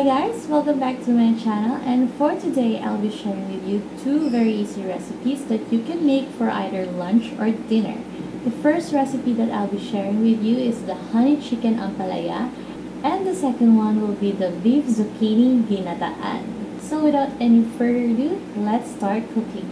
Hi guys, welcome back to my channel, and for today I'll be sharing with you two very easy recipes that you can make for either lunch or dinner. The first recipe that I'll be sharing with you is the honey chicken ampalaya, and the second one will be the beef zucchini ginataan. So without any further ado, let's start cooking.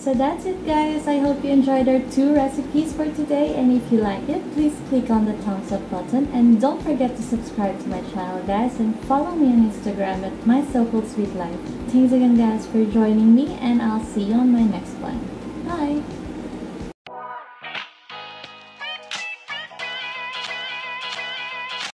So that's it, guys. I hope you enjoyed our 2 recipes for today, and if you like it, please click on the thumbs up button, and don't forget to subscribe to my channel, guys, and follow me on Instagram at my-sweet life. Thanks again, guys, for joining me, and I'll see you on my next one. Bye!